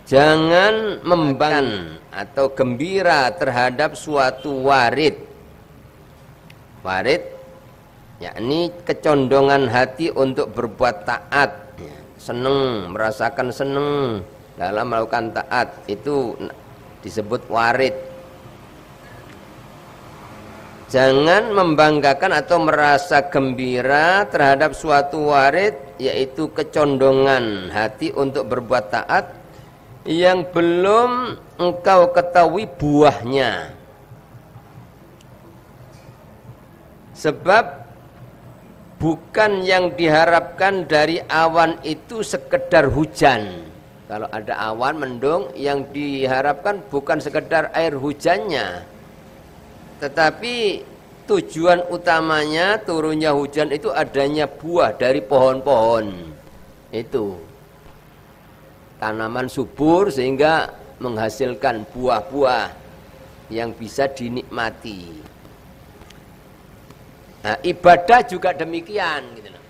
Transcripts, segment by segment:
Jangan membanggakan atau gembira terhadap suatu warid. Warid yakni kecondongan hati untuk berbuat taat, seneng, merasakan seneng dalam melakukan taat, itu disebut warid. Jangan membanggakan atau merasa gembira terhadap suatu warid, yaitu kecondongan hati untuk berbuat taat yang belum engkau ketahui buahnya. Sebab bukan yang diharapkan dari awan itu sekedar hujan. Kalau ada awan mendung, yang diharapkan bukan sekedar air hujannya, tetapi tujuan utamanya turunnya hujan itu adanya buah dari pohon-pohon itu. Tanaman subur sehingga menghasilkan buah-buah yang bisa dinikmati. Nah, ibadah juga demikian gitu loh.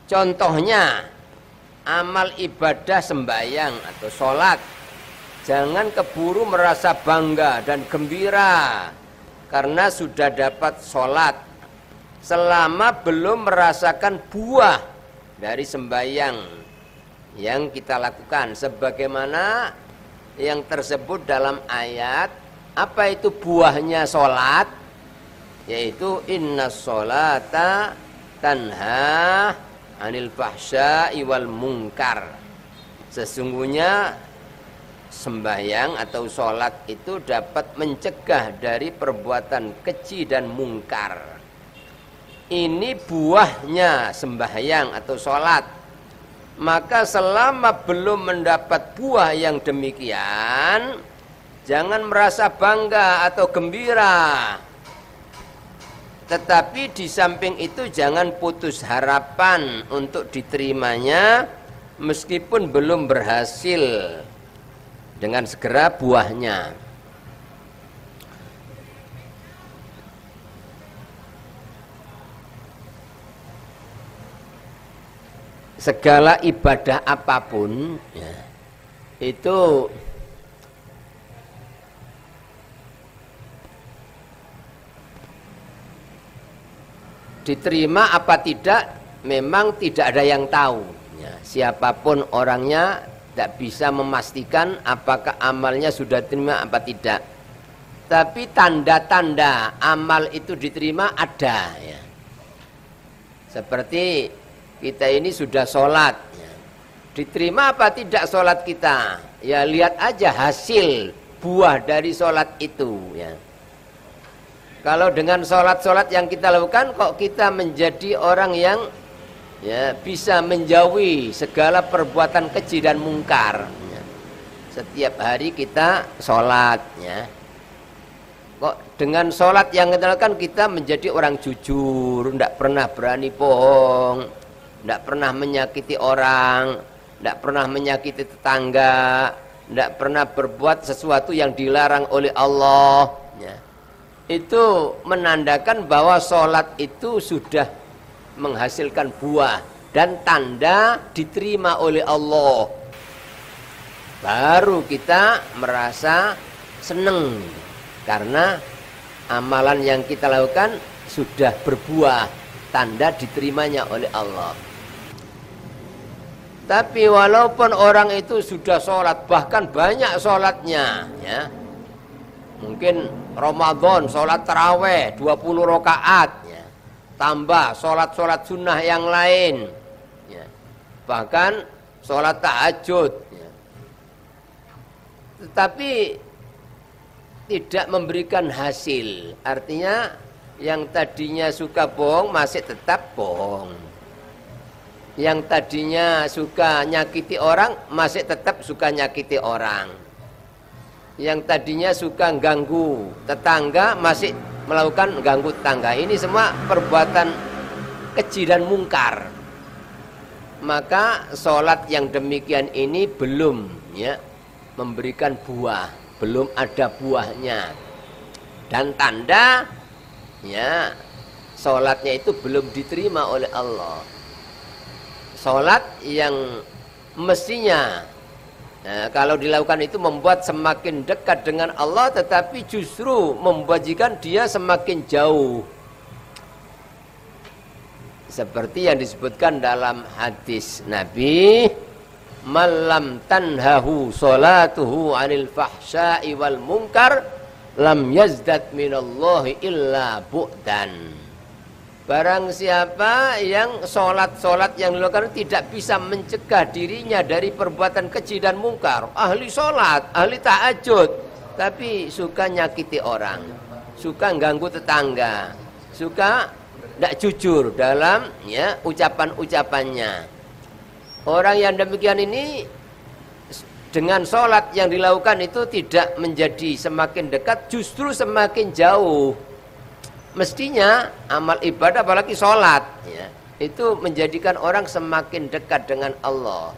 Contohnya amal ibadah sembahyang atau sholat, jangan keburu merasa bangga dan gembira karena sudah dapat sholat selama belum merasakan buah dari sembahyang yang kita lakukan, sebagaimana yang tersebut dalam ayat. Apa itu buahnya sholat? Yaitu inna sholata tanha anil fahsya'i wal munkar. Sesungguhnya sembahyang atau sholat itu dapat mencegah dari perbuatan keji dan mungkar. Ini buahnya sembahyang atau sholat. Maka selama belum mendapat buah yang demikian, jangan merasa bangga atau gembira. Tetapi di samping itu jangan putus harapan untuk diterimanya meskipun belum berhasil dengan segera buahnya. Segala ibadah apapun ya, itu diterima apa tidak memang tidak ada yang tahu ya, siapapun orangnya tidak bisa memastikan apakah amalnya sudah diterima apa tidak. Tapi tanda-tanda amal itu diterima ada ya. Seperti kita ini sudah sholat ya. Diterima apa tidak sholat kita? Ya lihat aja hasil buah dari sholat itu ya. Kalau dengan sholat-sholat yang kita lakukan kok kita menjadi orang yang ya bisa menjauhi segala perbuatan keji dan mungkar ya. Setiap hari kita sholat ya. Kok dengan sholat yang kita lakukan kita menjadi orang jujur, tidak pernah berani bohong, tidak pernah menyakiti orang, tidak pernah menyakiti tetangga, tidak pernah berbuat sesuatu yang dilarang oleh Allah ya. Itu menandakan bahwa sholat itu sudah menghasilkan buah dan tanda diterima oleh Allah. Baru kita merasa senang karena amalan yang kita lakukan sudah berbuah, tanda diterimanya oleh Allah. Tapi walaupun orang itu sudah sholat, bahkan banyak sholatnya ya, mungkin Ramadan sholat taraweh 20 rakaat ya, tambah sholat-sholat sunnah yang lain ya, bahkan sholat tahajud ya. Tetapi tidak memberikan hasil. Artinya yang tadinya suka bohong masih tetap bohong, yang tadinya suka nyakiti orang masih tetap suka nyakiti orang, yang tadinya suka ganggu tetangga masih melakukan ganggu tetangga. Ini semua perbuatan keji dan mungkar. Maka sholat yang demikian ini belum ya memberikan buah, belum ada buahnya, dan tanda ya sholatnya itu belum diterima oleh Allah. Sholat yang mestinya kalau dilakukan itu membuat semakin dekat dengan Allah, tetapi justru membajikan dia semakin jauh. Seperti yang disebutkan dalam hadis Nabi, malam tanhahu salatuhu anil fahsya'i wal munkar lam yazdad minallahi illa bu'dan. Barang siapa yang sholat yang dilakukan tidak bisa mencegah dirinya dari perbuatan keji dan mungkar, ahli sholat, ahli tahajud, tapi suka nyakiti orang, suka ganggu tetangga, suka tidak jujur dalam ucapan-ucapannya. Orang yang demikian ini dengan sholat yang dilakukan itu tidak menjadi semakin dekat, justru semakin jauh. Mestinya amal ibadah apalagi sholat itu menjadikan orang semakin dekat dengan Allah,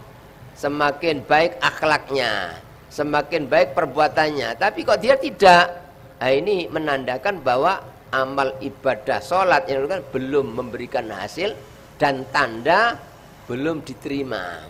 semakin baik akhlaknya, semakin baik perbuatannya. Tapi kok dia tidak, ini menandakan bahwa amal ibadah sholat yang dilakukan belum memberikan hasil dan tanda belum diterima.